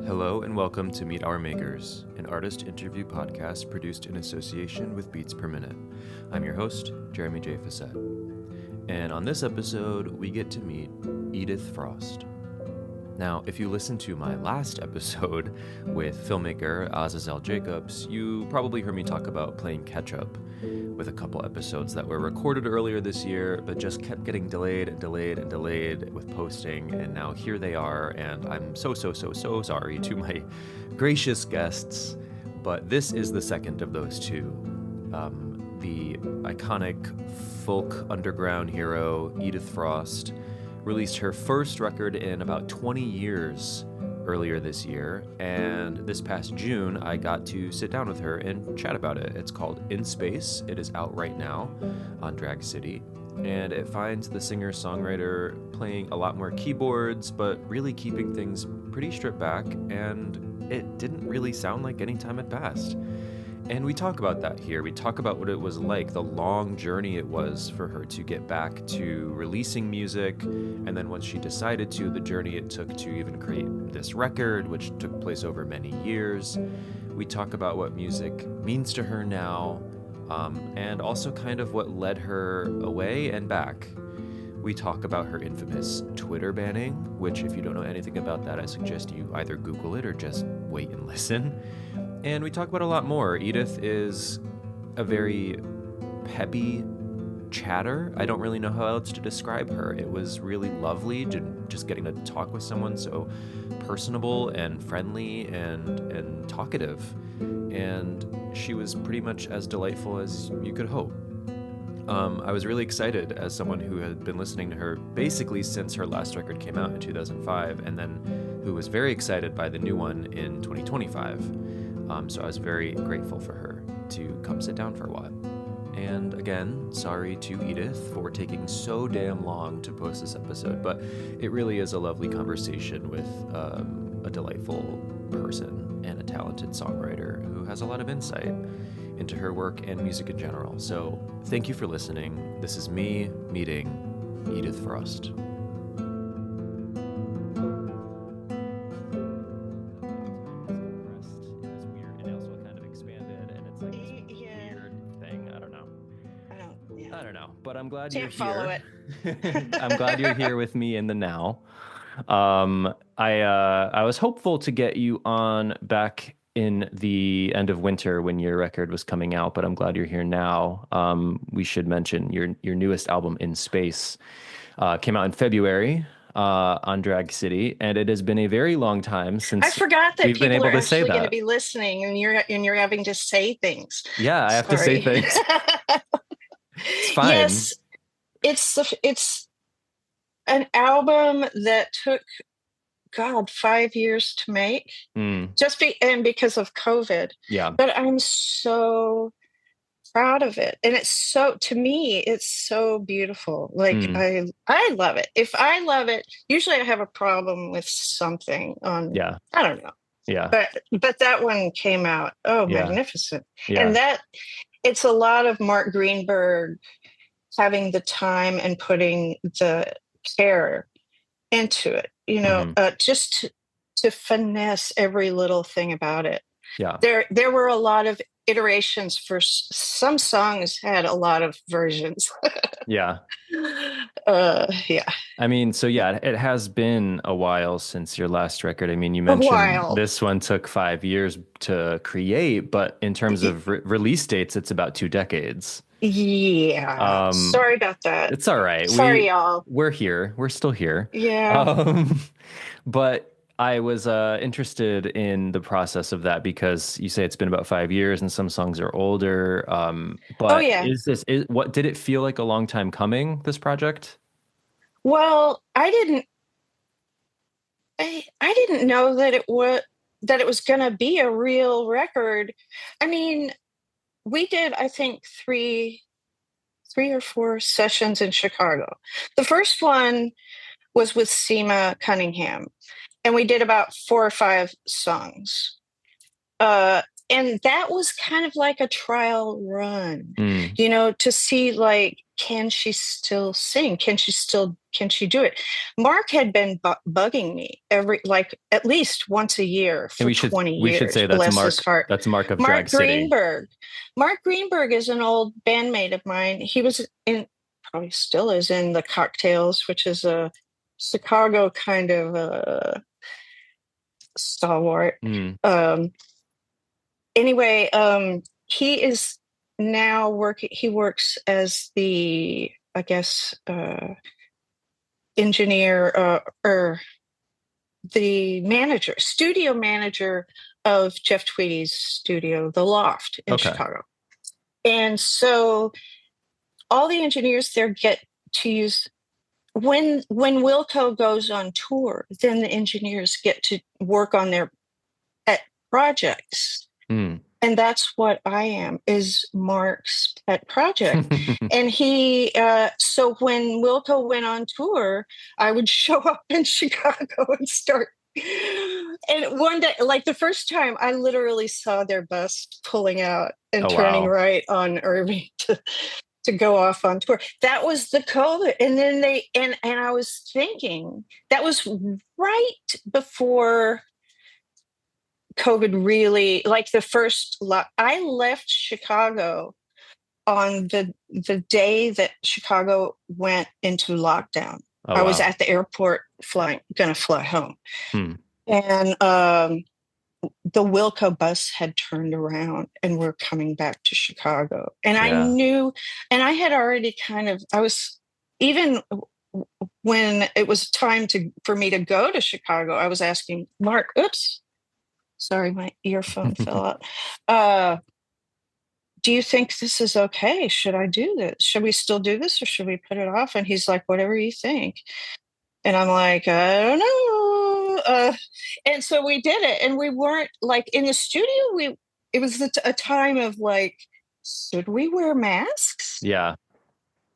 Hello and welcome to Meet Our Makers, an artist interview podcast produced in association with Beats Per Minute. I'm your host, Jeremy J. Facette. And on this episode, we get to meet Edith Frost. Now, if you listened to my last episode with filmmaker Azazel Jacobs, you probably heard me talk about playing catch-up with a couple episodes that were recorded earlier this year, but just kept getting delayed with posting, and now here they are, and I'm so sorry to my gracious guests, but this is the second of those two. The iconic folk underground hero, Edith Frost, released her first record in about 20 years earlier this year, and this past June I got to sit down with her and chat about it. It's called In Space. It is out right now on Drag City, and it finds the singer-songwriter playing a lot more keyboards, but really keeping things pretty stripped back, and it didn't really sound like any time had passed. And we talk about that here. We talk about what it was like, the long journey it was for her to get back to releasing music, and then once she decided to, the journey it took to even create this record, which took place over many years. We talk about what music means to her now, and also kind of what led her away and back. We talk about her infamous Twitter banning, which if you don't know anything about that, I suggest you either Google it or just wait and listen. And we talk about a lot more. Edith is a very peppy chatter. I don't really know how else to describe her. It was really lovely just getting to talk with someone so personable and friendly and talkative. And she was pretty much as delightful as you could hope. I was really excited as someone who had been listening to her basically since her last record came out in 2005, and then who was very excited by the new one in 2025. So I was very grateful for her to come sit down for a while. And again, sorry to Edith for taking so damn long to post this episode, but it really is a lovely conversation with a delightful person and a talented songwriter who has a lot of insight into her work and music in general. So thank you for listening. This is me meeting Edith Frost. But I'm glad you're here. I'm glad you're here with me in the now. I was hopeful to get you on back in the end of winter when your record was coming out, but I'm glad you're here now. We should mention your newest album, In Space, came out in February on Drag City, and it has been a very long time since I forgot that we've been able to say that. Going to be listening, and you're having to say things. Yeah, I have to say things. It's fine. Yes, it's an album that took 5 years to make, and because of COVID. Yeah, but I'm so proud of it, and to me it's so beautiful. Like I love it. If I love it, usually I have a problem with something on. Yeah, I don't know. Yeah, but that one came out magnificent, and that. It's a lot of Mark Greenberg having the time and putting the care into it, just to finesse every little thing about it. Yeah. There were a lot of iterations for some songs, had a lot of versions. Yeah. Yeah. I mean, so yeah, it has been a while since your last record. I mean, you mentioned this one took 5 years to create, but in terms of release dates, it's about 2 decades. Yeah. Sorry about that. It's all right. Sorry, y'all. We're here. We're still here. Yeah. But I was interested in the process of that because you say it's been about 5 years and some songs are older. But what did it feel like a long time coming, this project? Well, I didn't know that it was going to be a real record. I mean, we did, I think, three or four sessions in Chicago. The first one was with Seema Cunningham, and we did about 4 or 5 songs. And that was kind of like a trial run, to see, like, can she still sing? Can she do it? Mark had been bugging me at least once a year And for 20 we should years. say that's Bless his Mark. heart. That's Mark of Mark Drag City. Greenberg. Mark Greenberg is an old bandmate of mine. He was probably still is in the Cocktails, which is a Chicago kind of stalwart. Anyway, he is now working. He works as the, I guess, engineer or the manager, studio manager of Jeff Tweedy's studio, The Loft in Chicago. And so all the engineers there get to use when Wilco goes on tour, then the engineers get to work on their pet projects. And that's what I am, is Mark's pet project. And he, so when Wilco went on tour, I would show up in Chicago and start. And one day, like the first time, I literally saw their bus pulling out and turning right on Irving to go off on tour. That was the COVID. And then and I was thinking, that was right before COVID really, like the first, I left Chicago on the day that Chicago went into lockdown. I was at the airport gonna fly home. And the Wilco bus had turned around and we're coming back to Chicago. And I knew, and I had already even when it was time for me to go to Chicago, I was asking Mark, oops, sorry, my earphone fell out. Do you think this is okay? Should I do this? Should we still do this or should we put it off? And he's like, whatever you think. And I'm like, I don't know. And so we did it. And we weren't like in the studio. It was a time of like, should we wear masks? Yeah.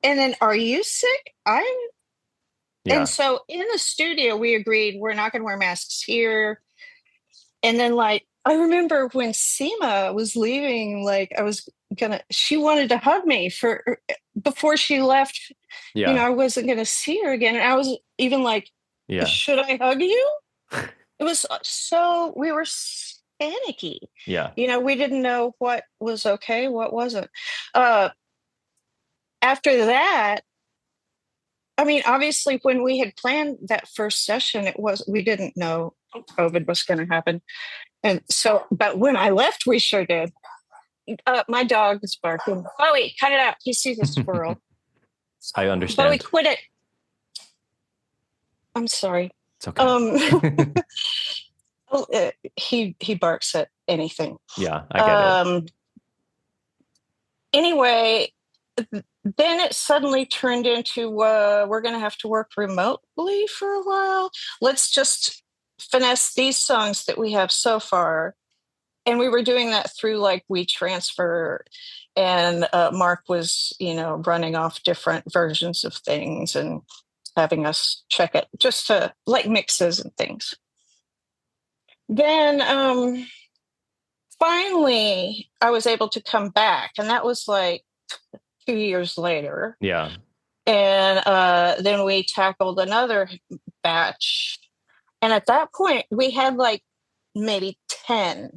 And then, are you sick? And so in the studio, we agreed we're not going to wear masks here. And then, like, I remember when Seema was leaving, like, she wanted to hug me before she left. Yeah. You know, I wasn't going to see her again. And I was even like, should I hug you? It was we were panicky. Yeah. You know, we didn't know what was okay, what wasn't. After that, I mean, obviously, when we had planned that first session, we didn't know COVID was going to happen. And so, but when I left, we sure did. My dog is barking. Bowie, cut it out. He sees a squirrel. I understand. Bowie, quit it. I'm sorry. It's okay. He barks at anything. Yeah, I get it. Anyway, then it suddenly turned into we're going to have to work remotely for a while. Let's just finesse these songs that we have so far. And we were doing that through like WeTransfer, and Mark was, running off different versions of things and having us check it just to like mixes and things. Then finally I was able to come back, and that was like 2 years later. Yeah. And then we tackled another batch. And at that point, we had like maybe 10.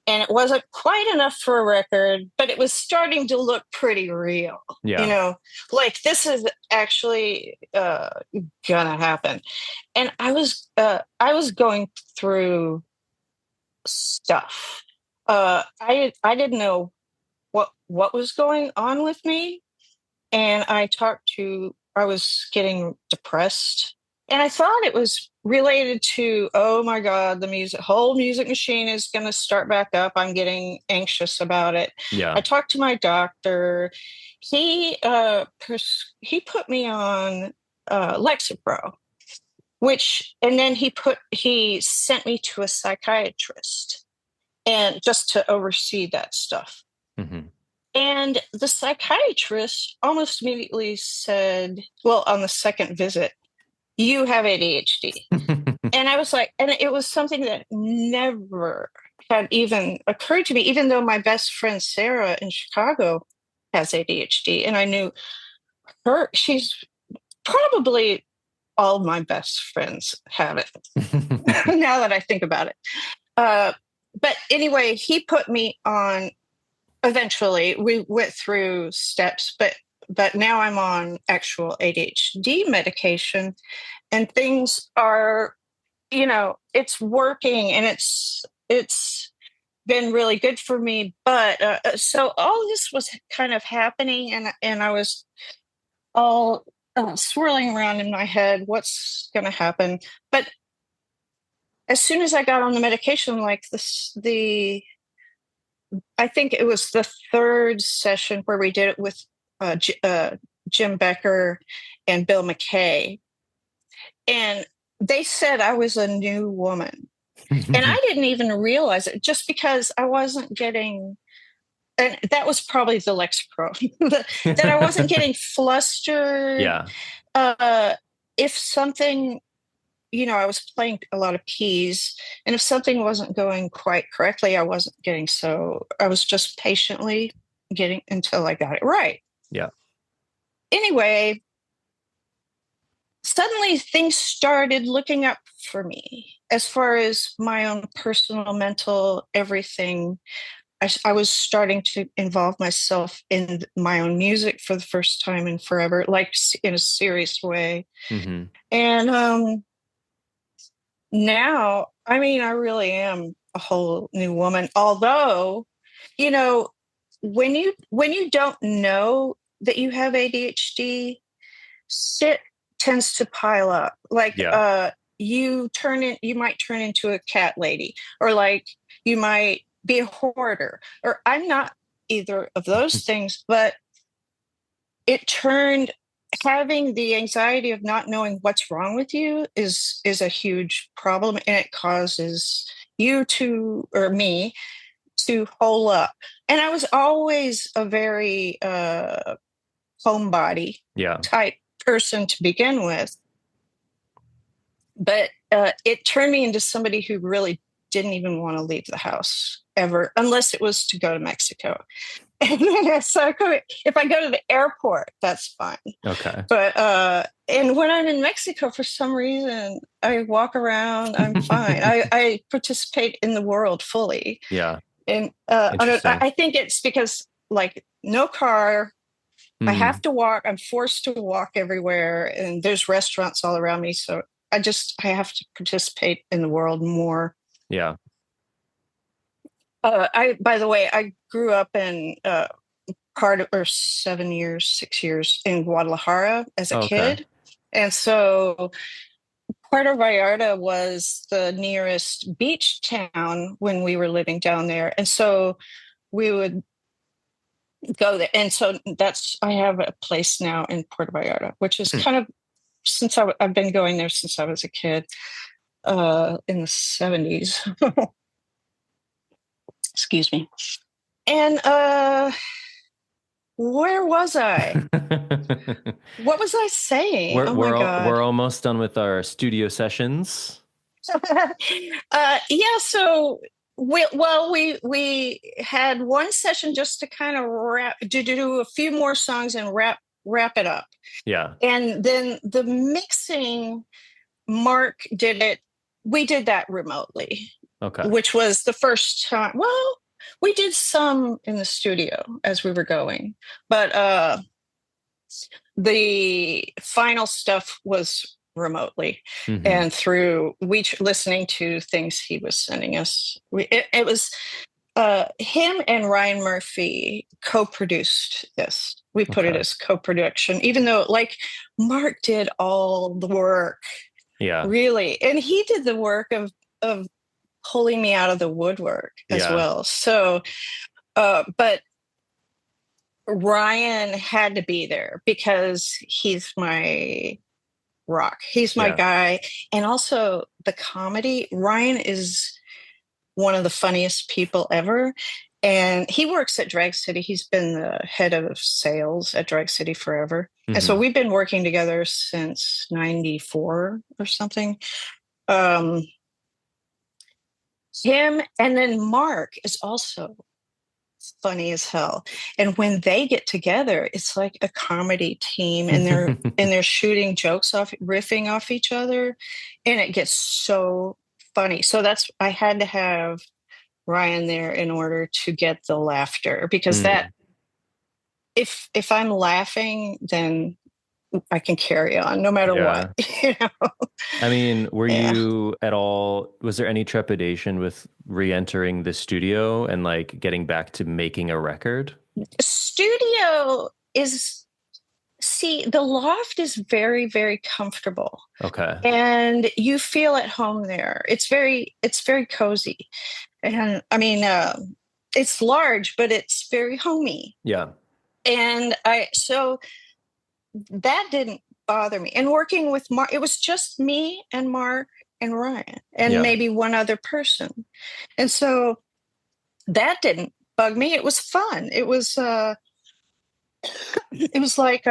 And it wasn't quite enough for a record, but it was starting to look pretty real. Yeah. Like this is actually gonna happen. And I was going through stuff. I didn't know what was going on with me. And I was getting depressed. And I thought it was related to, oh my God, the whole music machine is going to start back up. I'm getting anxious about it. Yeah. I talked to my doctor. He put me on Lexapro, and then he sent me to a psychiatrist, and just to oversee that stuff. Mm-hmm. And the psychiatrist almost immediately said, well, on the second visit, you have ADHD. And I was like, and it was something that never had even occurred to me, even though my best friend Sarah in Chicago has ADHD. And I knew she's probably all of my best friends have it. Now that I think about it. But anyway, he put me on, eventually we went through steps, but now I'm on actual ADHD medication, and things are, it's working, and it's been really good for me. But so all this was kind of happening, and I was all swirling around in my head, what's going to happen. But as soon as I got on the medication, like I think it was the third session where we did it with Jim Becker and Bill McKay, and they said I was a new woman. And I didn't even realize it, just because I wasn't getting, and that was probably the Lexapro, that I wasn't getting flustered. Yeah. If something, I was playing a lot of keys, and if something wasn't going quite correctly, I was just patiently getting until I got it right. Yeah. Anyway, suddenly things started looking up for me as far as my own personal, mental, everything. I was starting to involve myself in my own music for the first time in forever, like in a serious way. Mm-hmm. And now, I mean, I really am a whole new woman. Although, when you don't know that you have ADHD, shit tends to pile up. Like, you might turn into a cat lady, or like you might be a hoarder, or I'm not either of those things, but having the anxiety of not knowing what's wrong with you is a huge problem, and it causes me to hole up. And I was always a very homebody type person to begin with, but it turned me into somebody who really didn't even want to leave the house ever, unless it was to go to Mexico. And so if I go to the airport, that's fine. Okay. But and when I'm in Mexico, for some reason, I walk around, I'm fine. I participate in the world fully. Yeah. And I think it's because, like, no car, I have to walk. I'm forced to walk everywhere, and there's restaurants all around me. So I have to participate in the world more. Yeah. By the way, I grew up in 6 years in Guadalajara as a kid. And so Puerto Vallarta was the nearest beach town when we were living down there. And so we would go there. And so I have a place now in Puerto Vallarta, which is kind of, I've been going there since I was a kid, in the 70s. Excuse me. And where was I? What was I saying? We're God. We're almost done with our studio sessions. Yeah. So we had one session just to kind of do a few more songs and wrap it up. Yeah. And then the mixing, Mark did it. We did that remotely. Okay. Which was the first time. Well, we did some in the studio as we were going, but the final stuff was remotely, and through listening to things he was sending us. It was him and Ryan Murphy co-produced this. We put it as co-production, even though, like, Mark did all the work. Yeah, really, and he did the work of pulling me out of the woodwork as well. So, but Ryan had to be there because he's my rock. He's my guy. And also the comedy. Ryan is one of the funniest people ever. And he works at Drag City. He's been the head of sales at Drag City forever. And so we've been working together since 94 or something. Him, and then Mark is also funny as hell. And when they get together, it's like a comedy team, and they're shooting jokes off, riffing off each other, and it gets so funny. So that's I had to have Ryan there in order to get the laughter, because that if I'm laughing, then I can carry on no matter what. Yeah. You know? I mean, were Yeah. you at all, was there any trepidation with re-entering the studio and like getting back to making a record? Studio is, see, the loft is very, very comfortable, Okay. and you feel at home there. It's very cozy. And I mean, it's large, but it's very homey. Yeah. And so that didn't bother me. And working with Mark, it was just me and Mark and Ryan and Yeah. maybe one other person. And so that didn't bug me. It was fun. It was like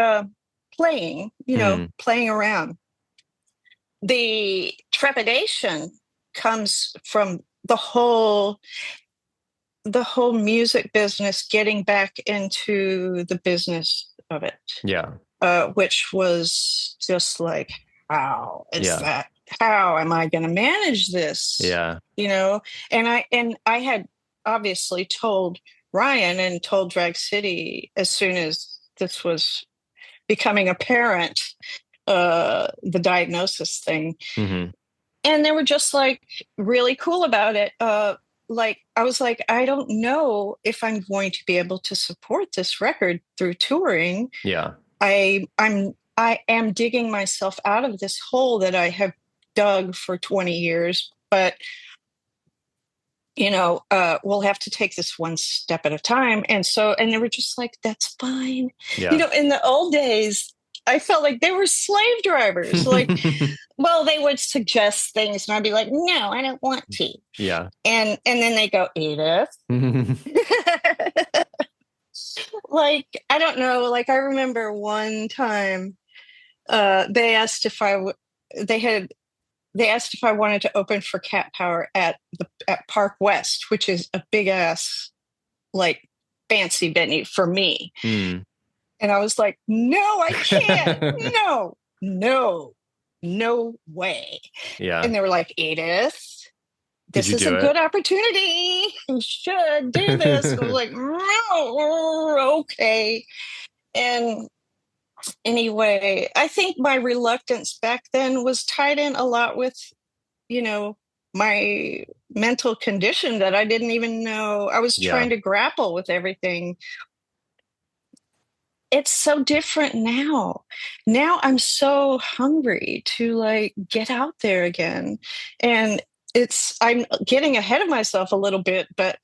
playing, Mm. playing around. The trepidation comes from the whole music business, getting back into the business of it, Yeah. which was just like, how is Yeah. that? How am I going to manage this? Yeah. You know, and I had obviously told Ryan and told Drag City as soon as this was becoming apparent, the diagnosis thing, Hmm. and they were just like really cool about it. Like I was like, I don't know if I'm going to be able to support this record through touring. Yeah. I am digging myself out of this hole that I have dug for 20 years, but we'll have to take this one step at a time. And they were just like, that's fine. Yeah. In the old days, I felt like they were slave drivers. Like, well, they would suggest things and I'd be like, no, I don't want to. Yeah. And then they go, Edith. Like, I don't know. Like, I remember one time they asked if they asked if I wanted to open for Cat Power at Park West, which is a big ass, like, fancy venue for me. Mm. And I was like, no, I can't. No, no, no way. Yeah. And they were like, Edith, Did this you is a do it? good opportunity. You should do this. I was like, no, okay. And anyway, I think my reluctance back then was tied in a lot with, my mental condition that I didn't even know. I was Yeah. trying to grapple with everything. It's so different now. Now I'm so hungry to like get out there again. And I'm getting ahead of myself a little bit, but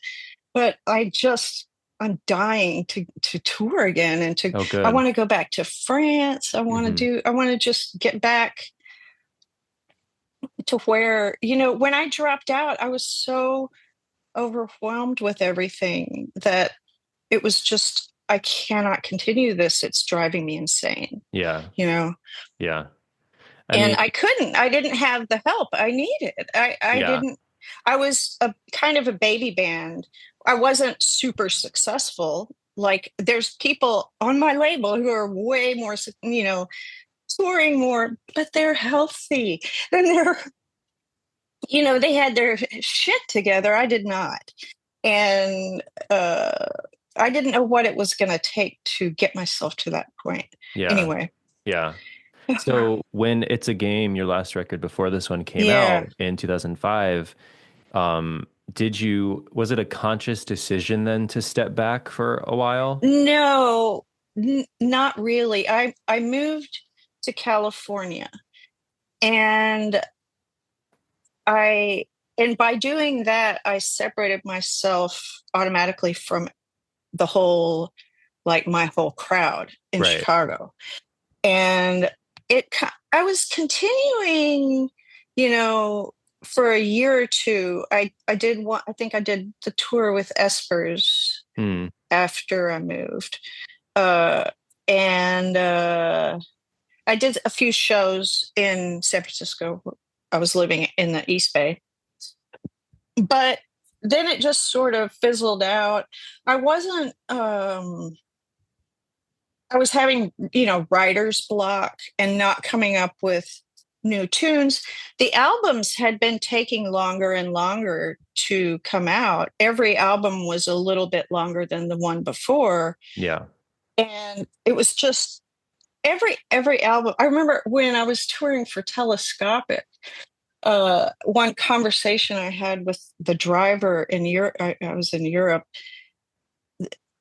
I'm dying to tour again and Oh, I good. want to go back to France. Hmm. I want to just get back to where, when I dropped out, I was so overwhelmed with everything that it was just, I cannot continue this. It's driving me insane, Yeah. you know? Yeah. I And mean, I didn't have the help I needed. I yeah. didn't, I was a kind of a baby band. I wasn't super successful. Like there's people on my label who are way more, touring more, but they're healthy. And they had their shit together. I did not. And I didn't know what it was going to take to get myself to that point. Yeah. Anyway. Yeah. So when It's a Game, your last record before this one came Yeah. out in 2005, was it a conscious decision then to step back for a while? No, not really. I moved to California, and I and by doing that, I separated myself automatically from the whole, like my whole crowd in Right. Chicago. And I was continuing, you know, for a year or two. I did one, I think I did the tour with Espers Hmm. after I moved. And I did a few shows in San Francisco. I was living in the East Bay. But then it just sort of fizzled out. I wasn't I was having, writer's block and not coming up with new tunes. The albums had been taking longer and longer to come out. Every album was a little bit longer than the one before. Yeah. And it was just every album. I remember when I was touring for Telescopic, one conversation I had with the driver in Europe, I was in Europe.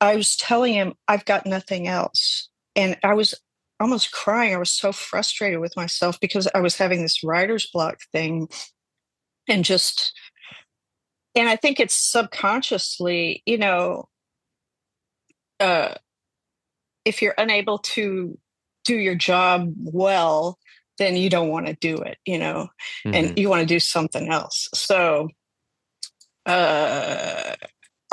I was telling him I've got nothing else. And I was almost crying. I was so frustrated with myself because I was having this writer's block thing. And I think it's subconsciously, uh, if you're unable to do your job well, then you don't want to do it, and you want to do something else. So, I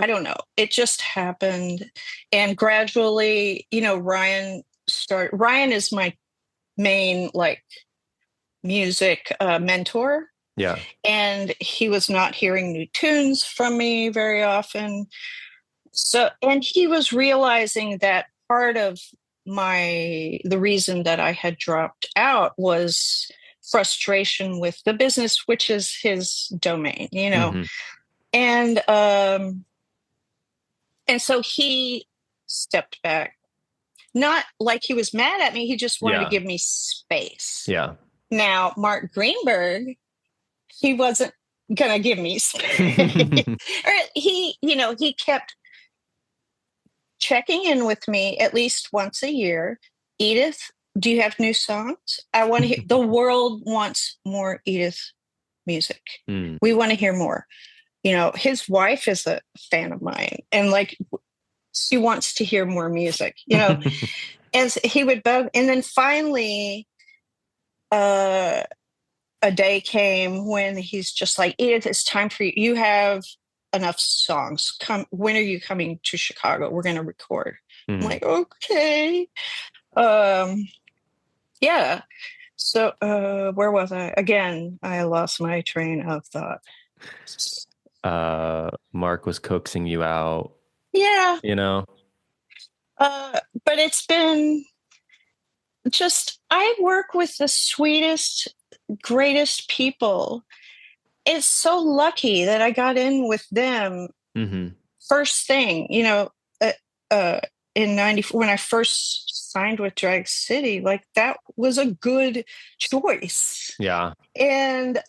don't know. It just happened. And gradually, Ryan is my main music mentor. Yeah. And he was not hearing new tunes from me very often. So, and he was realizing that part of the reason that I had dropped out was frustration with the business, which is his domain, and so he stepped back. Not like he was mad at me. He just wanted to give me space. Yeah. Now, Mark Greenberg, he wasn't going to give me space. Or he kept checking in with me at least once a year. Edith, do you have new songs? I want to hear. The world wants more Edith music. We want to hear more. His wife is a fan of mine, and she wants to hear more music, and he would bug. And then finally, a day came when he's just like, Edith, it's time for you. You have enough songs. When are you coming to Chicago? We're going to record. I'm like, okay. Yeah. So, where was I? Again, I lost my train of thought. Mark was coaxing you out. Yeah. But it's been just, I work with the sweetest, greatest people. It's so lucky that I got in with them first thing, in 94, when I first signed with Drag City, that was a good choice. Yeah. And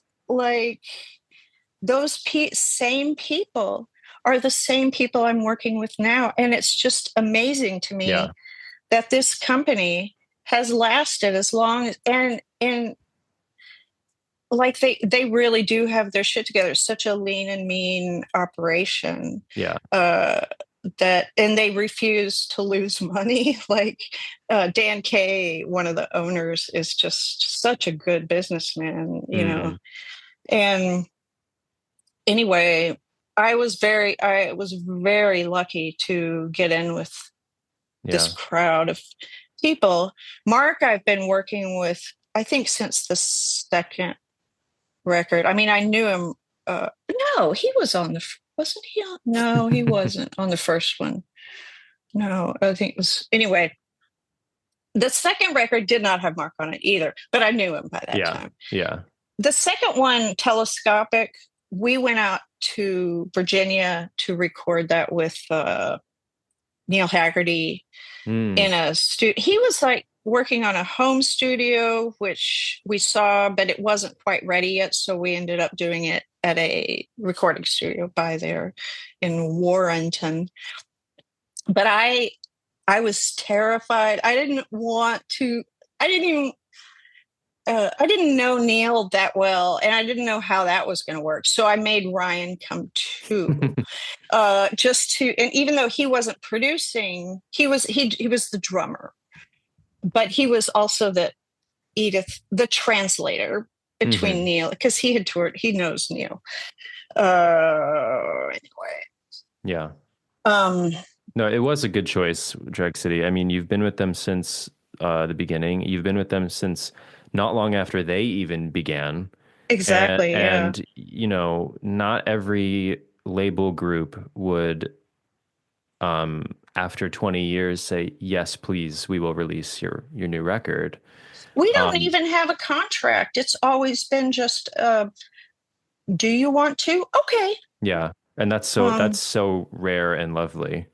those same people are the same people I'm working with now. And it's just amazing to me that this company has lasted as long as, and they really do have their shit together. It's such a lean and mean operation. Yeah. And they refuse to lose money. Dan Kay, one of the owners, is just such a good businessman, And anyway, I was very lucky to get in with this crowd of people. Mark, I've been working with, I think, since the second record. I mean, I knew him. No, he was wasn't he on? No, he wasn't on the first one. No, I think it was, anyway. The second record did not have Mark on it either, but I knew him by that time. Yeah. The second one, Telescopic, we went out to Virginia to record that with Neil Haggerty in a studio. He was working on a home studio, which we saw, but it wasn't quite ready yet. So we ended up doing it at a recording studio by there in Warrenton. But I was terrified. I didn't know Neil that well, and I didn't know how that was going to work. So I made Ryan come too, and even though he wasn't producing, he was the drummer, but he was also the translator between Neil, because he had toured. He knows Neil. Anyway. Yeah. No, it was a good choice, Drag City. I mean, you've been with them since the beginning. You've been with them since not long after they even began. Exactly. And not every label group would, after 20 years, say, yes, please, we will release your new record. We don't Um, even have a contract. It's always been just, do you want to? Okay. yeah. And that's Um, so rare and lovely.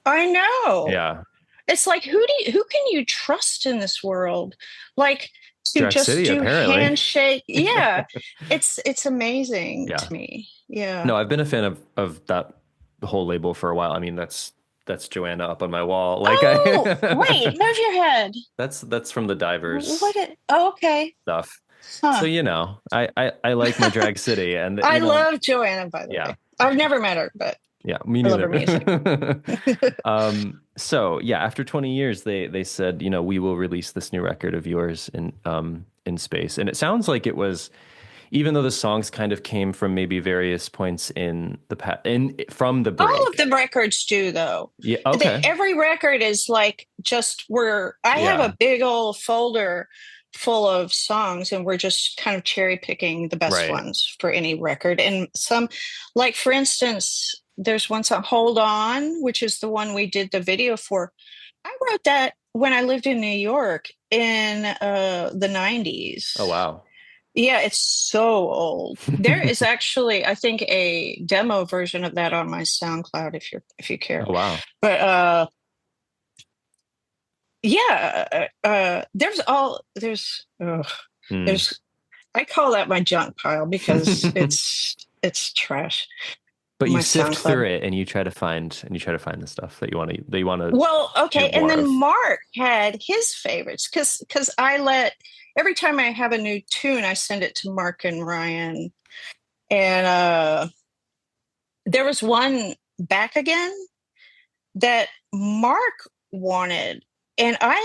I know. Yeah. It's like who can you trust in this world? Like to Drag just City, do apparently. handshake. Yeah. It's amazing Yeah. to me. Yeah. No, I've been a fan of that whole label for a while. I mean, that's Joanna up on my wall. Like Oh, wait, I move your head. that's from the Divers Oh, okay. stuff. So, Huh. I like my Drag City and I love Joanna, by the yeah. way. I've never met her, but Yeah, me I love her neither. music. So yeah, after 20 years, they said, we will release this new record of yours in space. And it sounds like it was, even though the songs kind of came from maybe various points in the past, from the All of break. the records do, though. Yeah, okay. Every record is like just I have Yeah, a big old folder full of songs, and we're just kind of cherry picking the best right. ones for any record. And some, like for instance, there's one song, Hold On, which is the one we did the video for. I wrote that when I lived in New York in the Oh 90s. wow. Yeah, it's so old. There is actually, I think, a demo version of that on my SoundCloud if you care. Oh wow. But yeah, Hmm. there's I call that my junk pile because it's trash. But you My sift through SoundCloud. it and you try to find the stuff that you want to Well, hear okay, and more then of. Mark had his favorites because every time I have a new tune, I send it to Mark and Ryan, and there was one, Back Again, that Mark wanted, and I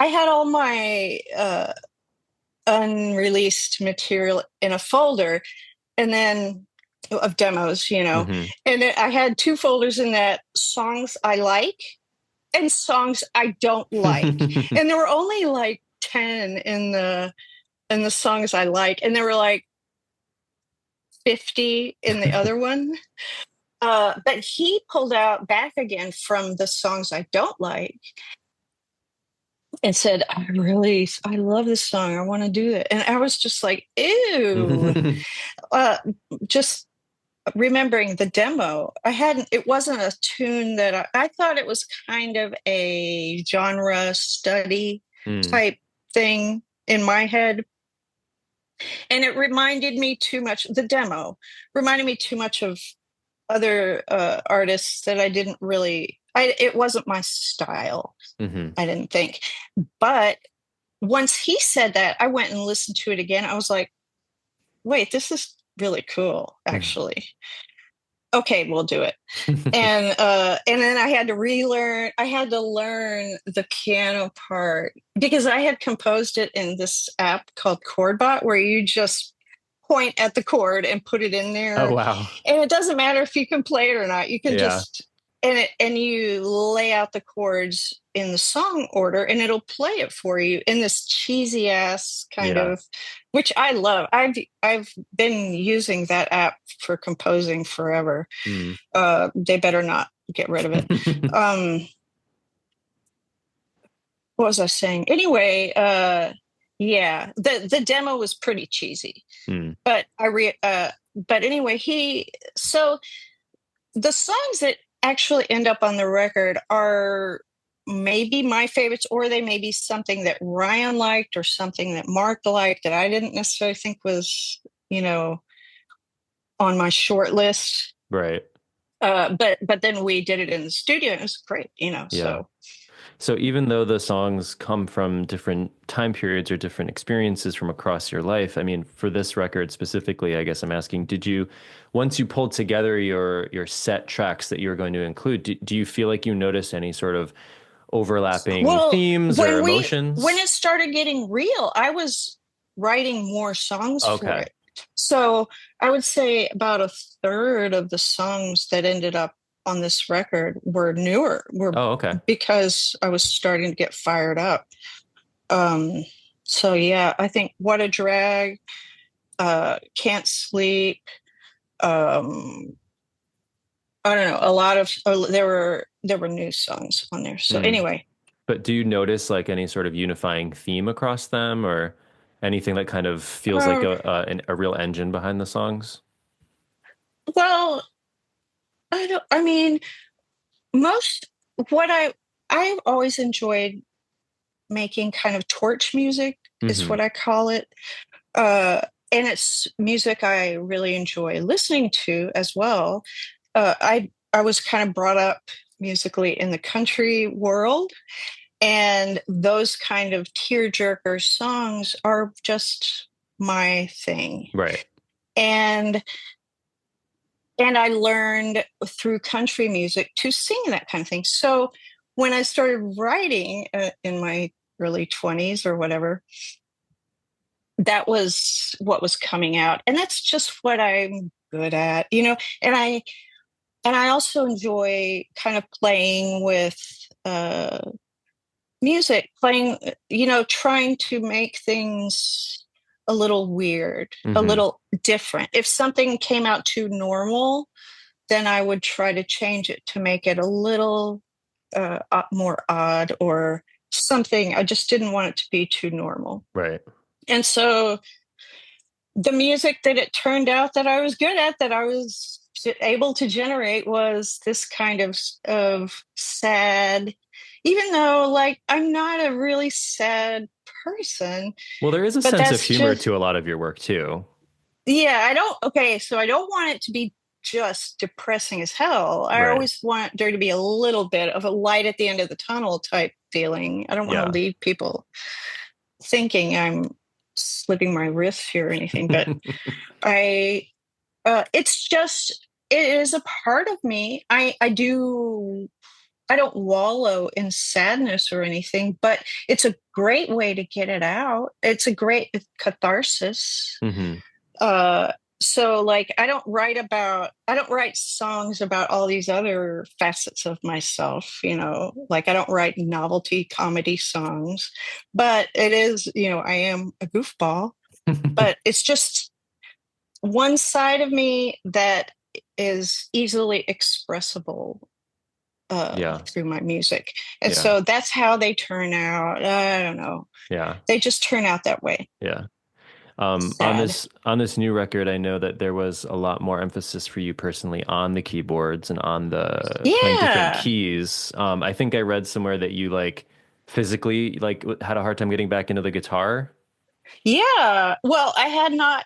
had all my unreleased material in a folder, and then of demos, Hmm. and then I had two folders in that: songs I like and songs I don't like, and there were only like 10 in the songs I like, and there were like 50 in the other one. But he pulled out Back Again from the songs I don't like and said, I love this song. I want to do it. And I was just like, ew. Uh, just remembering the demo, it wasn't a tune that I thought it was kind of a genre study Mm. type thing in my head. And it reminded me too much, the demo reminded me too much of other artists that I didn't really, it wasn't my style, Hmm. I didn't think. But once he said that, I went and listened to it again. I was like, wait, this is really cool, actually. Okay, we'll do it. And then I had to learn the piano part because I had composed it in this app called Chordbot where you just point at the chord and put it in Oh there. wow. And it doesn't matter if you can play it or not. You can Yeah. just and you lay out the chords in the song order and it'll play it for you in this cheesy ass kind Yeah. of, which I love. I've been using that app for composing forever. Mm. They better not get rid of it. Um, what was I saying? Anyway, yeah, the demo was pretty cheesy, Mm. but but anyway, so the songs that actually end up on the record are maybe my favorites, or they may be something that Ryan liked or something that Mark liked that I didn't necessarily think was, you know, on my short list. Right. But then we did it in the studio and it was great, Yeah. so. So even though the songs come from different time periods or different experiences from across your life, I mean, for this record specifically, I guess I'm asking, once you pulled together your set tracks that you were going to include, do you feel like you notice any sort of overlapping Well, themes or when emotions? it started getting real, I was writing more songs for Okay. it. So I would say about a third of the songs that ended up on this record were newer, were Oh, okay. because I was starting to get fired up. Um, so yeah, I think What a Drag, Can't Sleep, um, I don't know, there were new songs on there. So Mm. anyway, But do you notice like any sort of unifying theme across them, or anything that kind of feels like uh, a real engine behind the songs? well, I don't. I mean, most what I've always enjoyed making kind of torch music is Hmm. what I call it. Uh, and it's music I really enjoy listening to as well. I was kind of brought up musically in the country world, and those kind of tearjerker songs are just my thing. Right. And I learned through country music to sing that kind of thing. So when I started writing in my early 20s or whatever, that was what was coming out. And that's just what I'm good at, and I also enjoy kind of playing with uh music, playing, trying to make things a little weird, a Hmm. little different. If something came out too normal, then I would try to change it to make it a little more odd or something. I just didn't want it to be too normal. Right. And so the music that it turned out that I was good at, that I was able to generate, was this kind of sad, even though like I'm not a really sad person, Well, there is a but sense of that's humor just, to a lot of your work too. yeah, I don't, okay, so I don't want it to be just depressing as hell. I Right. always want there to be a little bit of a light at the end of the tunnel type feeling. I don't want to Yeah. leave people thinking I'm slipping my wrist here or anything, but I it's just, it is a part of me. I don't wallow in sadness or anything, but it's a great way to get it out. It's a great catharsis. Hmm. Uh, so like I don't write songs about all these other facets of myself, like I don't write novelty comedy songs, but it is, I am a goofball, but it's just one side of me that is easily expressible Yeah. through my music. And Yeah. so that's how they turn out. I don't know. Yeah. They just turn out that way. Yeah. On Sad. this new record, I know that there was a lot more emphasis for you personally on the keyboards and on the playing different Yeah. keys. I think I read somewhere that you like physically like had a hard time getting back into the guitar. Yeah. Well, I had not.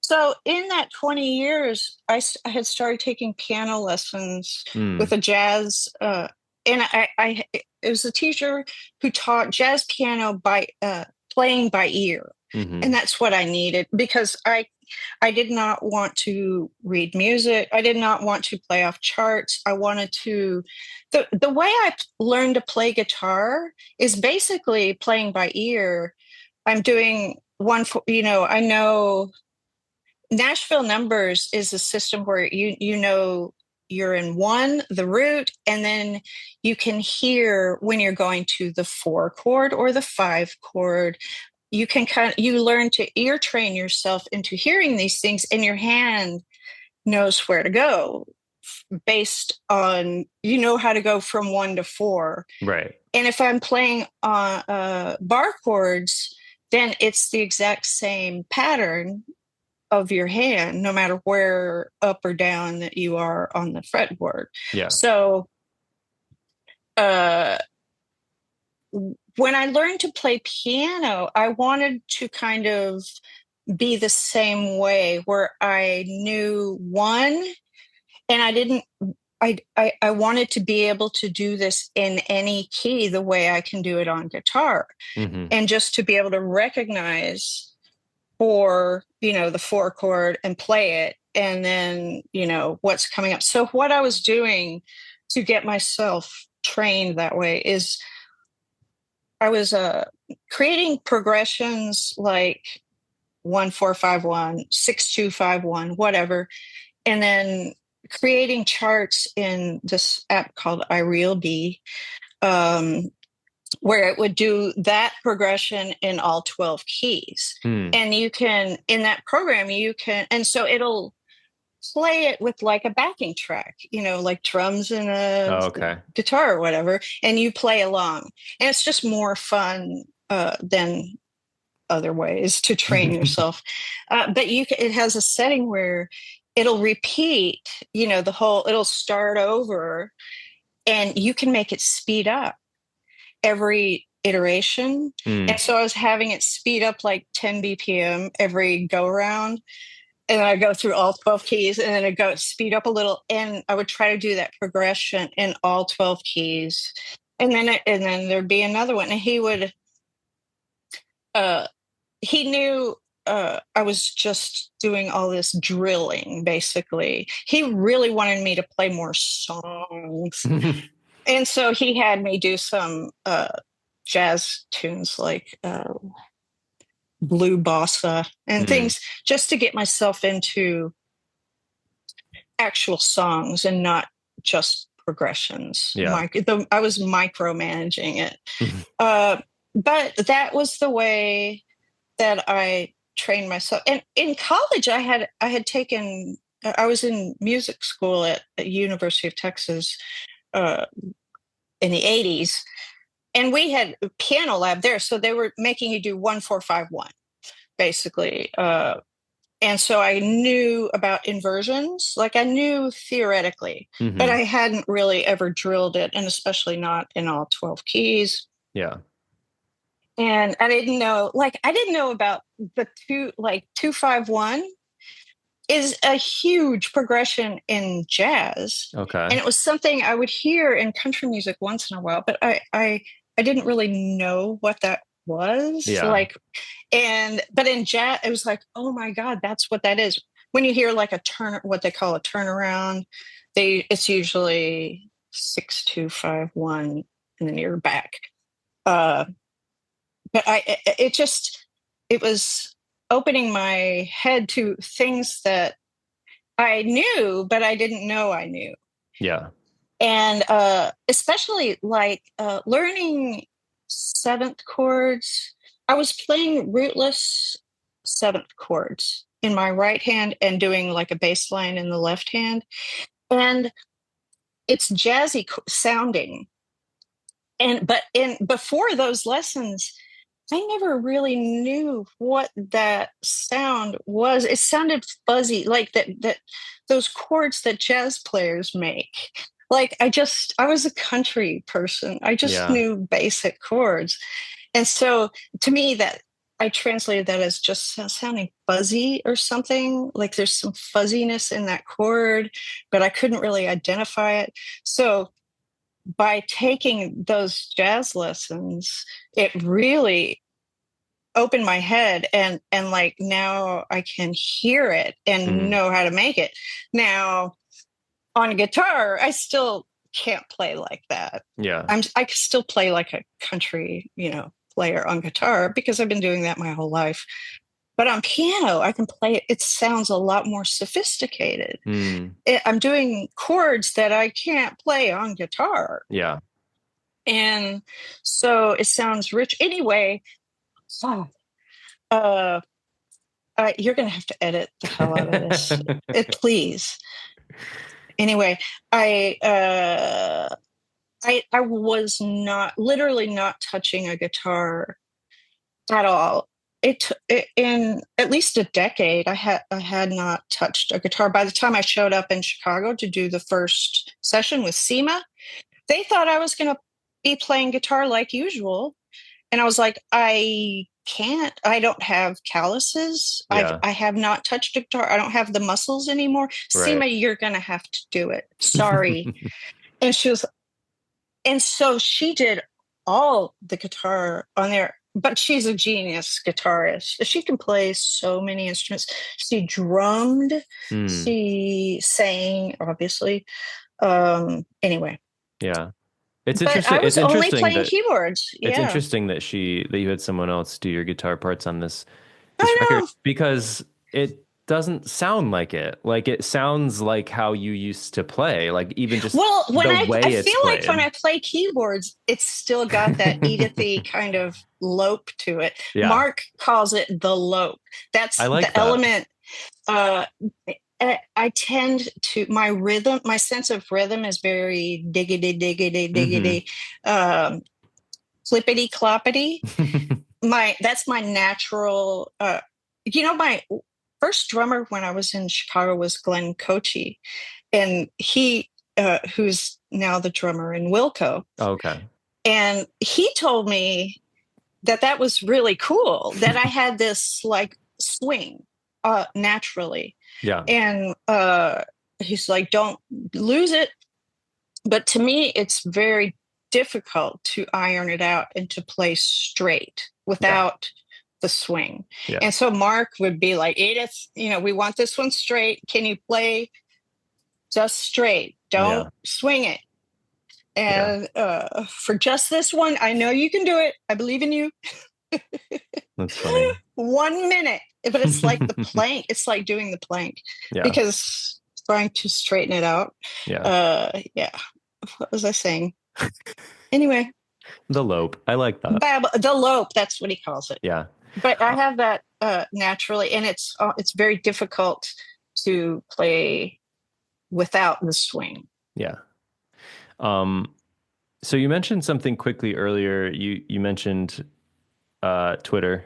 So in that 20 years, I had started taking piano lessons with Mm. a jazz, and it was a teacher who taught jazz piano by playing by ear. And Hmm. that's what I needed, because I did not want to read music. I did not want to play off charts. I wanted to, the way I learned to play guitar is basically playing by ear. I'm doing one for, I know Nashville numbers is a system where you're in one, the root, and then you can hear when you're going to the 4 chord or the 5 chord. You learn to ear train yourself into hearing these things, and your hand knows where to go based on, how to go from 1 to 4. Right. And if I'm playing on bar chords, then it's the exact same pattern of your hand, no matter where up or down that you are on the fretboard. Yeah. So uh, when I learned to play piano, I wanted to kind of be the same way, where I knew one, and I didn't. I wanted to be able to do this in any key the way I can do it on guitar, Hmm. and just to be able to recognize for the 4 chord and play it, and then what's coming up. So what I was doing to get myself trained that way is I was creating progressions like 1 4 5 1 6 2 5 1, whatever, and then creating charts in this app called iRealB, um, where it would do that progression in all 12 keys. Mm. And you can, in that program, you can, and so it'll play it with like a backing track, like drums and a Oh, okay. guitar or whatever, and you play along. And it's just more fun than other ways to train yourself. But it has a setting where it'll repeat, it'll start over, and you can make it speed up every iteration. And Mm. so I was having it speed up like 10 BPM every go around. And then I go through all 12 keys, and then I go speed up a little. And I would try to do that progression in all 12 keys. And then there'd be another one. And uh, he knew I was just doing all this drilling, basically. He really wanted me to play more songs. And so he had me do some jazz tunes like blue bossa and Mm. things, just to get myself into actual songs and not just progressions. Yeah. I was micromanaging it. But that was the way that I trained myself. And in college, I was in music school at University of Texas in the 80s, and we had a piano lab there. So they were making you do 1-4-5-1, basically. And so I knew about inversions, like I knew theoretically, but Hmm. I hadn't really ever drilled it, and especially not in all 12 keys. Yeah. And I didn't know about the 2-5-1 is a huge progression in jazz. Okay. And it was something I would hear in country music once in a while, but I didn't really know what that was. Yeah. But in jazz, it was like, oh my God, that's what that is. When you hear like what they call a turnaround, it's usually 6-2-5-1, and then you're back. Uh, but it was opening my head to things that I knew, but I didn't know I knew. Yeah. And especially like learning seventh chords. I was playing rootless seventh chords in my right hand and doing like a bass line in the left hand. And it's jazzy sounding. But before those lessons, I never really knew what that sound was. It sounded fuzzy, like that those chords that jazz players make. Like I was a country person. I just Yeah. knew basic chords. And so to me that I translated that as just sounding fuzzy or something. Like there's some fuzziness in that chord, but I couldn't really identify it. So by taking those jazz lessons, it really opened my head, and like now I can hear it and Hmm. know how to make it. Now on guitar, I still can't play like that. Yeah. I can still play like a country, player on guitar because I've been doing that my whole life. But on piano, I can play it. It sounds a lot more sophisticated. Mm. I'm doing chords that I can't play on guitar. Yeah. And so it sounds rich. Anyway, oh, uh, you're going to have to edit the hell out of this. Please. Anyway, I was literally not touching a guitar at all. In at least a decade, I had not touched a guitar. By the time I showed up in Chicago to do the first session with SEMA, they thought I was going to be playing guitar like usual. And I was like, I can't. I don't have calluses. Yeah. I have not touched a guitar. I don't have the muscles anymore. Right. Seema, you're going to have to do it. Sorry. And and so she did all the guitar on there. But she's a genius guitarist. She can play so many instruments. She drummed. Mm. She sang, obviously. Anyway, Yeah. It's but interesting. I was It's only interesting playing that keyboards. it's Yeah, interesting that you had someone else do your guitar parts on this I record know. because it doesn't sound like it. Like it sounds like how you used to play, like even just Well, the I way it's feel like when played. I play keyboards, it's still got that Edithy kind of lope to it. Yeah. Mark calls it the lope. I That's like the that. element. Uh, I tend to, my sense of rhythm is very diggity, diggity, diggity, um, flippity cloppity. That's my natural, my first drummer when I was in Chicago was Glenn Cochi, and he, who's now the drummer in Wilco. Okay. And he told me that was really cool, that I had this like swing naturally. Yeah. And he's like, don't lose it. But to me, it's very difficult to iron it out and to play straight without the swing. Yeah. And so Mark would be like, Edith, we want this one straight. Can you play just straight? Don't swing it. And for just this one, I know you can do it. I believe in you. That's funny. 1 minute. But it's like the plank. It's like doing the plank. Yeah. Because trying to straighten it out. Yeah. What was I saying? Anyway. The Lope. I like that. The Lope. That's what he calls it. Yeah. But I have that naturally. And it's very difficult to play without the swing. Yeah. So you mentioned something quickly earlier. You mentioned Twitter.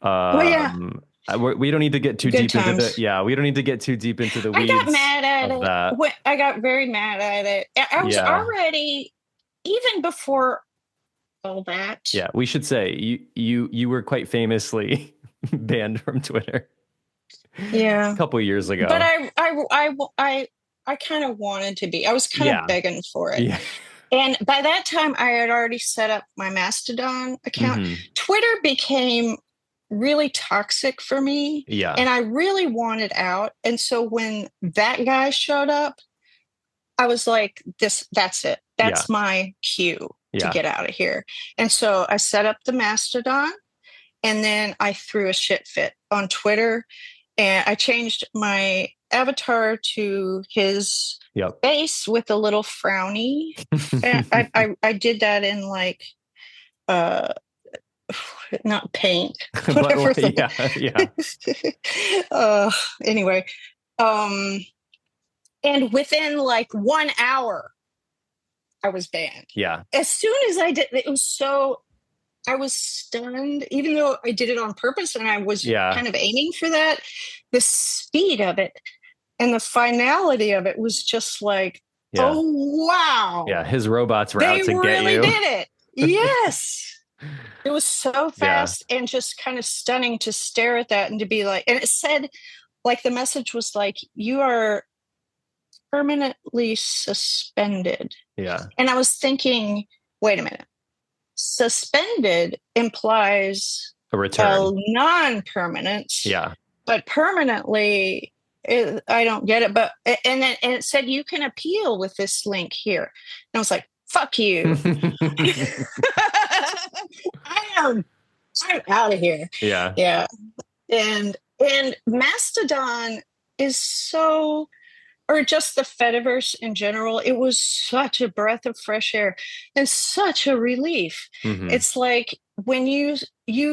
We don't need to get too deep into the. Yeah, we don't need to get too deep into the weeds. I got mad at it. That. I got very mad at it. I was already, even before all that. Yeah, we should say you were quite famously banned from Twitter. Yeah, a couple of years ago. But I kind of wanted to be. I was kind of begging for it. Yeah. And by that time, I had already set up my Mastodon account. Mm-hmm. Twitter became really toxic for me. Yeah. And I really wanted out. And so when that guy showed up, I was like, that's it. That's my cue to get out of here. And so I set up the Mastodon, and then I threw a shit fit on Twitter, and I changed my avatar to his face with a little frowny. And I did that in like not paint, whatever. Anyway, and within like 1 hour, I was banned. Yeah. As soon as I did, I was stunned, even though I did it on purpose and I was kind of aiming for that. The speed of it and the finality of it was just like, oh, wow. Yeah, his robots were out to get you. They really did it. Yes. It was so fast and just kind of stunning to stare at that and to be like, and it said, like, the message was like, you are permanently suspended. Yeah. And I was thinking, wait a minute. Suspended implies a return, non-permanence. Yeah, but permanently, I don't get it. But and it said you can appeal with this link here. And I was like, "Fuck you! I'm out of here." Yeah. And Mastodon is so. Or just the Fediverse in general, it was such a breath of fresh air and such a relief. Mm-hmm. It's like when you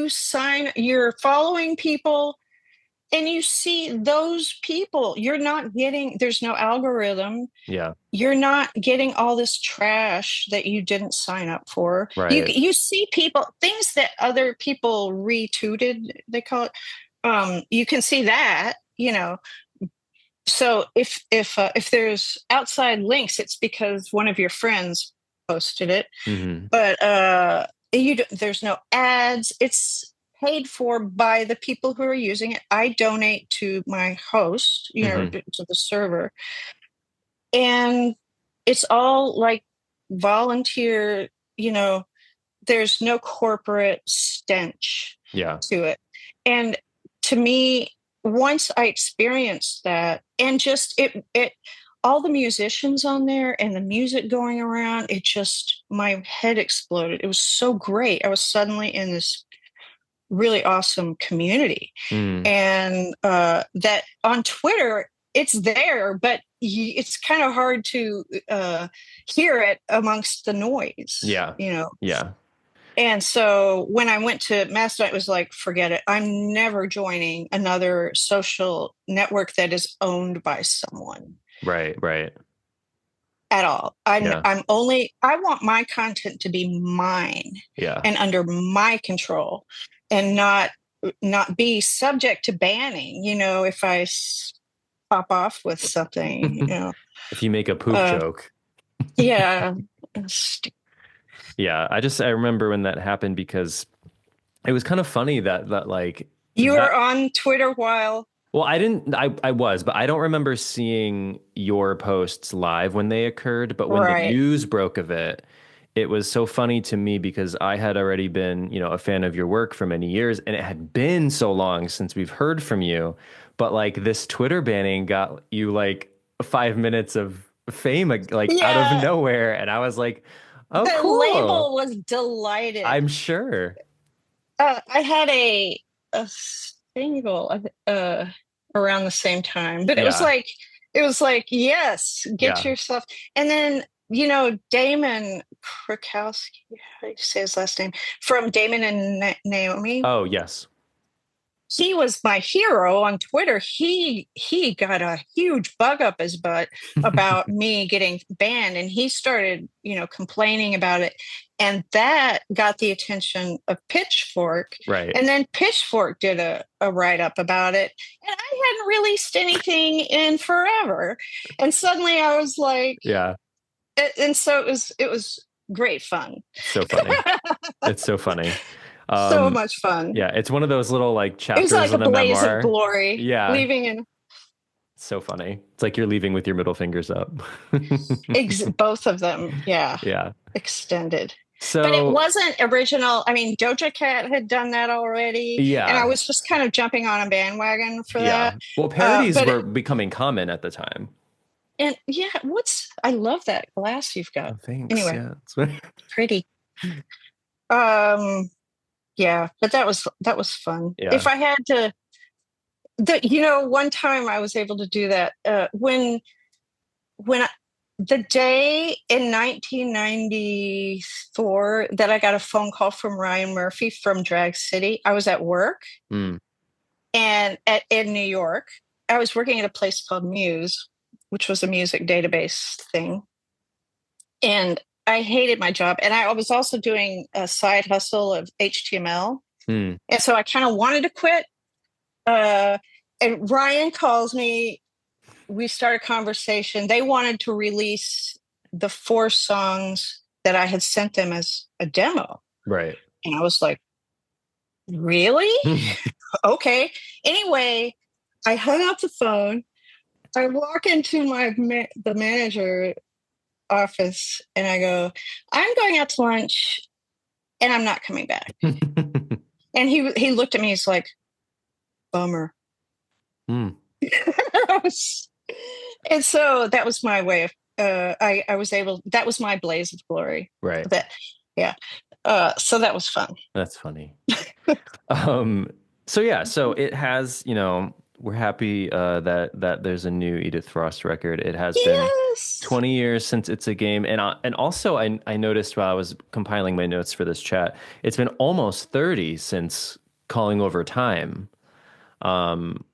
sign, you're following people and you see those people, you're not getting, there's no algorithm. Yeah. You're not getting all this trash that you didn't sign up for. Right. You see people, things that other people retweeted, they call it. You can see that, So if there's outside links, it's because one of your friends posted it. Mm-hmm. But there's no ads. It's paid for by the people who are using it. I donate to my host, to the server, and it's all like volunteer. There's no corporate stench to it, and to me. Once I experienced that, and just it all the musicians on there and the music going around, it just, my head exploded. It was so great. I was suddenly in this really awesome community. And that on Twitter, it's there, but it's kind of hard to hear it amongst the noise. Yeah. Yeah. And so when I went to Mastodon, it was like, forget it. I'm never joining another social network that is owned by someone Right, right. at all. I'm, Yeah, I'm only, I want my content to be mine yeah. and under my control and not be subject to banning, if I pop off with something, If you make a poop uh, joke. yeah. Yeah, I remember when that happened because it was kind of funny that like You that were on Twitter while, well, I was, but I don't remember seeing your posts live when they occurred, but when the right. news broke of it, it was so funny to me because I had already been, a fan of your work for many years and it had been so long since we've heard from you, but like this Twitter banning got you like 5 minutes of fame like out of Yeah, nowhere and I was like, "Oh, the cool." label was delighted. I'm sure. I had a single around the same time, but Yeah. it was like, yes, get Yeah. your stuff. And then, Damon Krakowski, how do you say his last name? From Damon and Naomi. Oh, yes. He was my hero on Twitter. He got a huge bug up his butt about me getting banned, and he started, complaining about it, and that got the attention of Pitchfork, Right. and then Pitchfork did a write up about it, and I hadn't released anything in forever, and suddenly I was like, Yeah. and so it was great fun, So funny. It's so funny. so Um, much fun. yeah, it's one of those little like It was chapters like of a the blaze of memoir. glory, Yeah, leaving in so funny. It's like you're leaving with your middle fingers up. both of them, yeah, Yeah. extended. But it So, wasn't original. I mean, Doja Cat had done that already, and I yeah. was just kind of jumping on a bandwagon for Yeah. that. Well, parodies But were becoming common at the time. and yeah, I love that glass you've got. Oh, thanks. Anyway, Yeah. pretty. Um, yeah, but that was fun. Yeah. If I had to, one time I was able to do that when the day in 1994 that I got a phone call from Ryan Murphy from Drag City. I was at work Mm, and in New York. I was working at a place called Muse, which was a music database thing. And I hated my job. And I was also doing a side hustle of HTML. mm. And so I kind of wanted to quit. Uh, and Ryan calls me. We start a conversation. They wanted to release the 4 songs that I had sent them as a demo. Right. And I was like, really? Okay. Anyway, I hung up the phone. I walk into the manager office and I go, I'm going out to lunch and I'm not coming back. And he looked at me. He's like, bummer. Mm, And so that was my way of I was able, that was my blaze of glory. right. That, yeah. So that was fun. That's funny. Um, so yeah, so it has, we're happy that there's a new Edith Frost record. It has been Yes. 20 years since It's a Game, and also I noticed while I was compiling my notes for this chat, it's been almost 30 since Calling Over Time,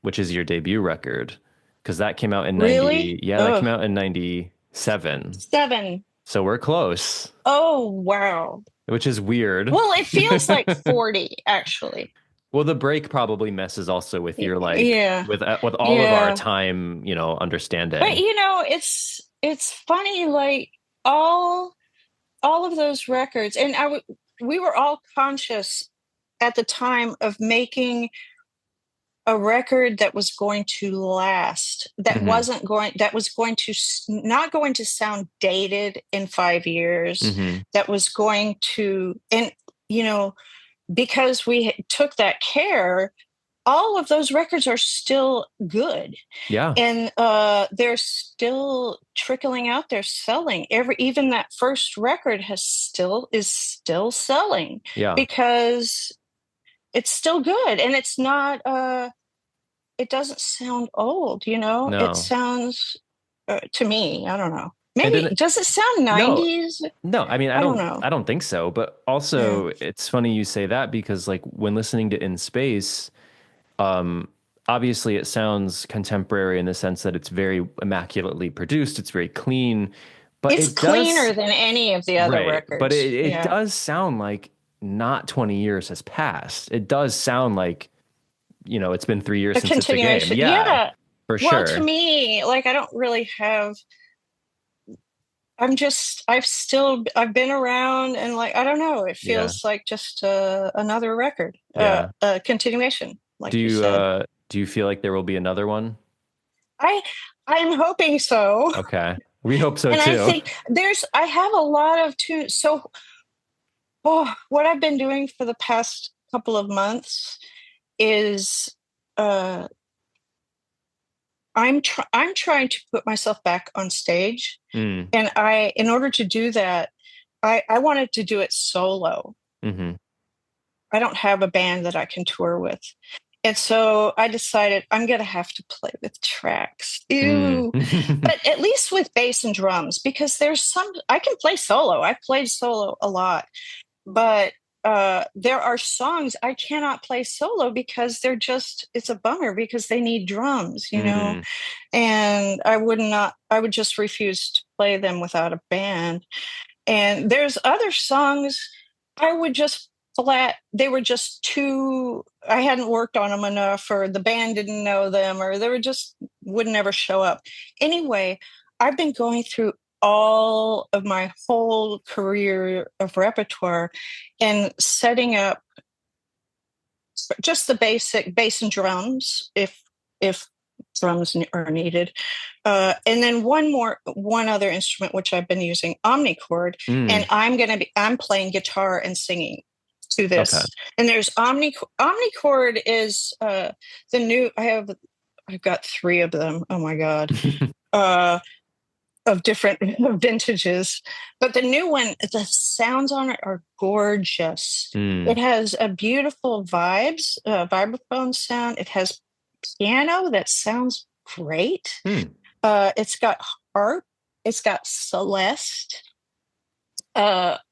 which is your debut record, because that came out in Really? 90. Yeah, that Oh, came out in 97. 7. So we're close, Oh, wow. which is weird. Well, it feels like 40, actually. Well, the break probably messes also with your like Yeah. with all of our Yeah. time, But understanding. it's funny, like all of those records, and we were all conscious at the time of making a record that was going to last, Hmm. that was going to not going to sound dated in 5 years, Hmm. that was going to, and because we took that care, all of those records are still good, Yeah. and they're still trickling out. They're selling. Even that first record is still selling Yeah. because it's still good, and it's not it doesn't sound old. It No. sounds, to me, I don't know. And Maybe, then does it sound no, 90s? no, I mean, I don't know. I don't think so. But Yeah. also, it's funny you say that because, like, when listening to In Space, um, obviously it sounds contemporary in the sense that it's very immaculately produced, it's very clean, but It's it does, cleaner than any of the other right? But records. it Yeah. does sound like not 20 years has passed. It does sound like, it's been 3 years A since it's a game. continuation. Yeah, Yeah. for Well, to sure. me, like, I don't really have, I've been around and, like, I don't know, it Yeah, feels like just another record, yeah. a continuation, Do like you you said. uh do you feel like there will be another one? I, I'm hoping so. Okay. We hope so And I too. think I have a lot of tunes. So, what I've been doing for the past couple of months is, uh, I'm trying to put myself back on stage, Mm, and in order to do that, I wanted to do it solo. hmm I don't have a band that I can tour with. And so I decided I'm going to have to play with tracks. mm. Ew. But at least with bass and drums, because I can play solo. I've played solo a lot, but there are songs I cannot play solo because it's a bummer because they need drums, Mm. and I would just refuse to play them without a band. And there's other songs I would just they were just too, I hadn't worked on them enough, or the band didn't know them, or they were just would never show up. Anyway, I've been going through all of my whole career of repertoire and setting up just the basic bass and drums, if drums are needed, and then one other instrument which I've been using, omnichord, and Mm. I'm playing guitar and singing to Okay. this. And there's omnichord is the new. I've got three of them. Oh my god. Uh, of different vintages. But the new one, the sounds on it are gorgeous. It Mm. has a beautiful vibraphone sound. It has piano that sounds great. Mm. It's got harp. It's got Celeste.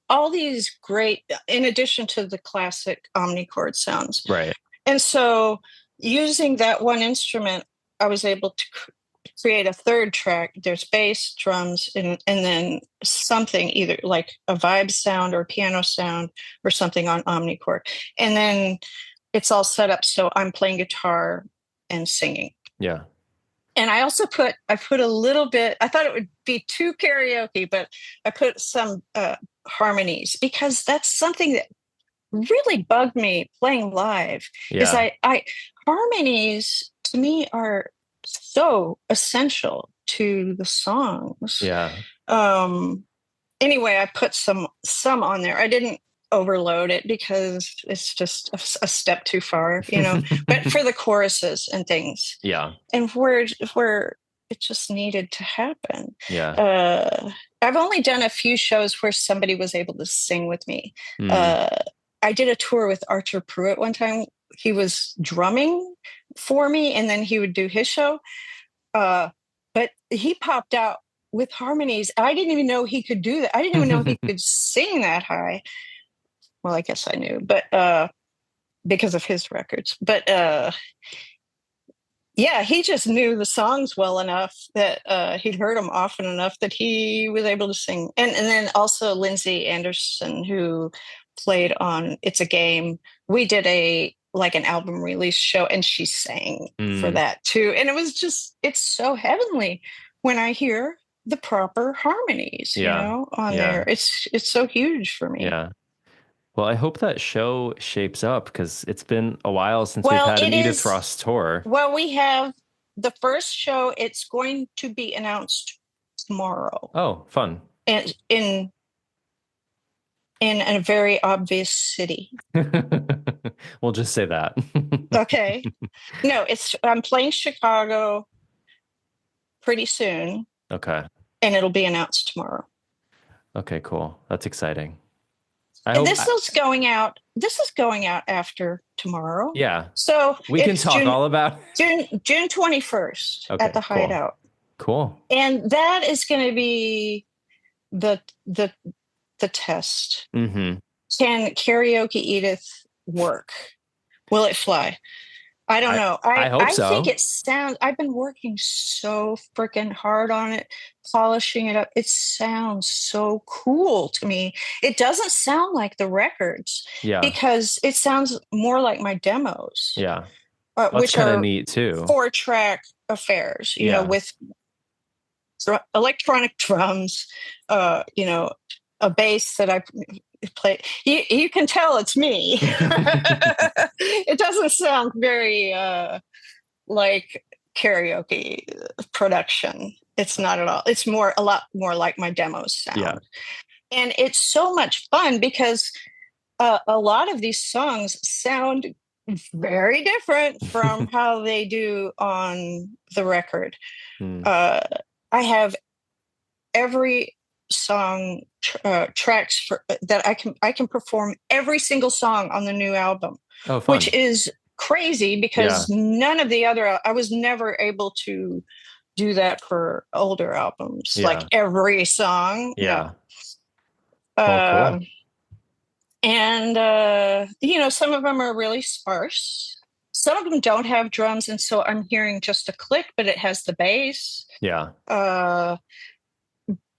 All these great, in addition to the classic omnichord sounds. Right. And so, using that one instrument, I was able to create a third track. There's bass, drums, and then something, either like a vibe sound or a piano sound or something on omnichord. And then it's all set up so I'm playing guitar and singing. Yeah. And I put a little bit, I thought it would be too karaoke, but I put some harmonies, because that's something that really bugged me playing live. Is Yeah. I harmonies to me are so essential to the songs. Yeah. Anyway, I put some on there. I didn't overload it because it's just a step too far, but for the choruses and things, Yeah. and where it just needed to happen. Yeah. I've only done a few shows where somebody was able to sing with me. Mm. uh, I did a tour with Archer Pruitt one time. He was drumming for me, and then he would do his show, but he popped out with harmonies. I didn't even know he could do that. I didn't even know he could sing that high. Well, I guess I knew, but because of his records. But yeah, he just knew the songs well enough that he'd heard them often enough that he was able to sing. And then also Lindsay Anderson, who played on It's a Game. We did an album release show, and she sang for Mm. that too. And it's so heavenly when I hear the proper harmonies, Yeah. on Yeah. there. It's so huge for me. Yeah. Well, I hope that show shapes up because it's been a while since we've Well, had an it Edith is. Ross tour. Well, we have the first show. It's going to be announced tomorrow, Oh, fun. and in a very obvious city. We'll just say that. Okay. No, I'm playing Chicago pretty soon, Okay. and it'll be announced tomorrow. Okay, cool. That's exciting. And this is going out. This is going out after tomorrow. Yeah. So We can it's talk all about June 21st Okay, at the cool. Hideout. Cool. And that is going to be the the the test. Mm-hmm. Can karaoke Edith work? Will it fly? I don't know. I hope I think so. it sounds, I've been working so freaking hard on it, polishing it up. It sounds so cool to me. It doesn't sound like the records Yeah. because it sounds more like my demos, Yeah. Well, that's which kind of are neat too. 4-track affairs, Yeah. with electronic drums, a bass that I play. You can tell it's me. It doesn't sound very like karaoke production. It's not at all. It's a lot more like my demos sound. Yeah. And it's so much fun because a lot of these songs sound very different from how they do on the record. I have every song tracks for that I can perform every single song on the new album. Oh, fun. Which is crazy because none of the other, I was never able to do that for older albums, like every song. Yeah. Cool. And some of them are really sparse. Some of them don't have drums, and so I'm hearing just a click, but it has the bass. Yeah.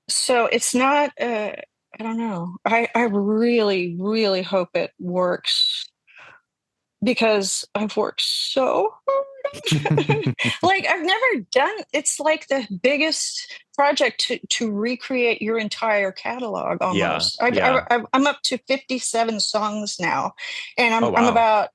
So it's not. I don't know. I really, really hope it works because I've worked so hard. Like I've never done. It's like the biggest project to recreate your entire catalog almost. I'm up to 57 songs now, and I'm about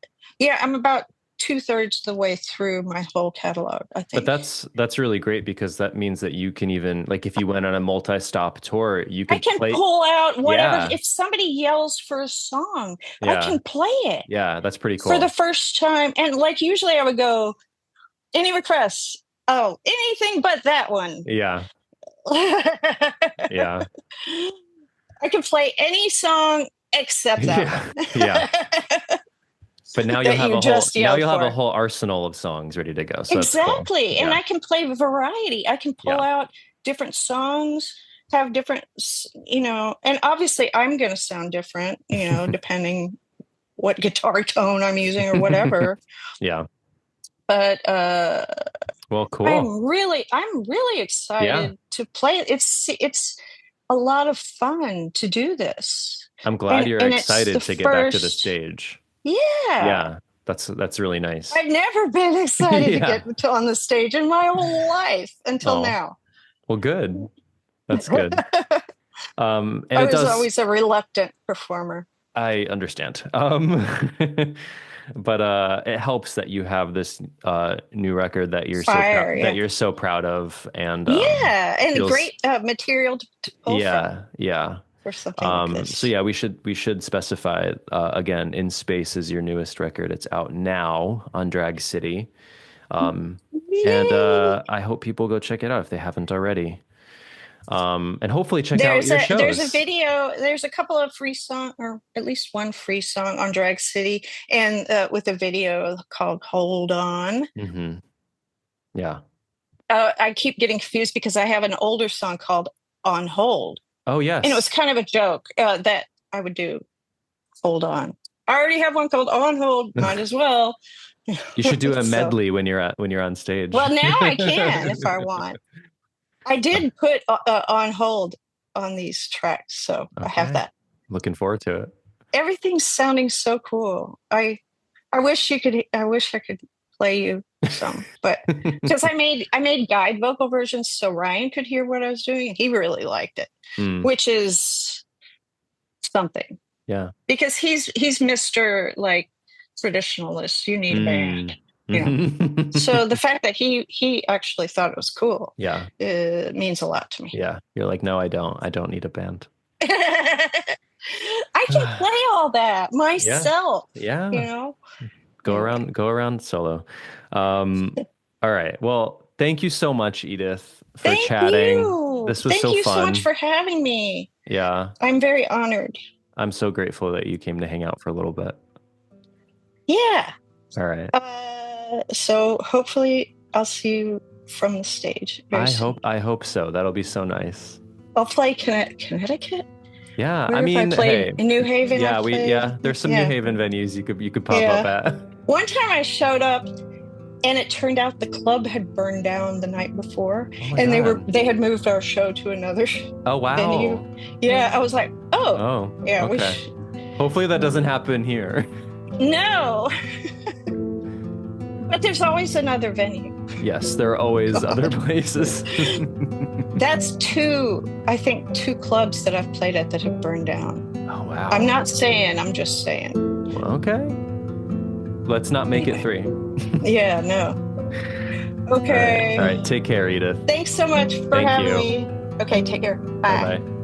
2/3 the way through my whole catalog, I think. But that's really great because that means that you can even, like, if you went on a multi-stop tour, you can pull out whatever. Yeah. If somebody yells for a song, I can play it. Yeah, that's pretty cool. For the first time. And like usually I would go, any requests? Oh, anything but that one. Yeah. Yeah. I can play any song except that one. Yeah. But now you'll have a whole arsenal of songs ready to go. So exactly. That's cool. And I can play variety. I can pull out different songs, have different, and obviously I'm going to sound different, depending what guitar tone I'm using or whatever. Yeah. But well, cool. I'm really excited to play it. It's a lot of fun to do this. I'm glad you're excited to get back to the stage. Yeah. Yeah. That's really nice. I've never been excited to get on the stage in my whole life until now. Well, good. That's good. And I was always a reluctant performer. I understand. But it helps that you have this new record that you're that you're so proud of, and great material to pull from. Yeah. For something like this. So yeah, we should specify again. In Space is your newest record. It's out now on Drag City, and I hope people go check it out if they haven't already. And hopefully check out your shows. There's a video. There's a couple of free songs, or at least one free song on Drag City, and with a video called "Hold On." Mm-hmm. Yeah. I keep getting confused because I have an older song called "On Hold." Oh yes. And it was kind of a joke that I would do. Hold on. I already have one called "On Hold." Might as well. You should do a medley when you're on stage. Well, now I can if I want. I did put "On Hold" on these tracks, so I have that. Looking forward to it. Everything's sounding so cool. I wish I could play you some, but because I made guide vocal versions so Ryan could hear what I was doing, and he really liked it, which is something. Yeah, because he's Mr. like traditionalist. You need a band. So the fact that he actually thought it was cool, means a lot to me. Yeah, you're like, no, I don't need a band. I can play all that myself. Yeah. Go around solo. All right. Well, thank you so much, Edith, for chatting. This was so fun. Thank you so much for having me. Yeah, I'm very honored. I'm so grateful that you came to hang out for a little bit. Yeah. All right. So hopefully I'll see you from the stage. Very I soon. hope so. That'll be so nice. I'll play Connecticut. Yeah, Where I have mean, I played? hey, In New Haven, yeah, I played. there's some New Haven venues you could pop up at. One time I showed up, and it turned out the club had burned down the night before, Oh my and God. they had moved our show to another Oh wow. venue. Yeah, I was like, oh, Oh, yeah. okay. Hopefully that doesn't happen here. No, but there's always another venue. Yes, there are always other places. That's two clubs that I've played at that have burned down. Oh wow. I'm not saying, I'm just saying. Okay. Let's not make it 3. Yeah, no. Okay. All right. Take care, Edith. Thanks so much for having me. Okay, take care. Bye. Bye-bye.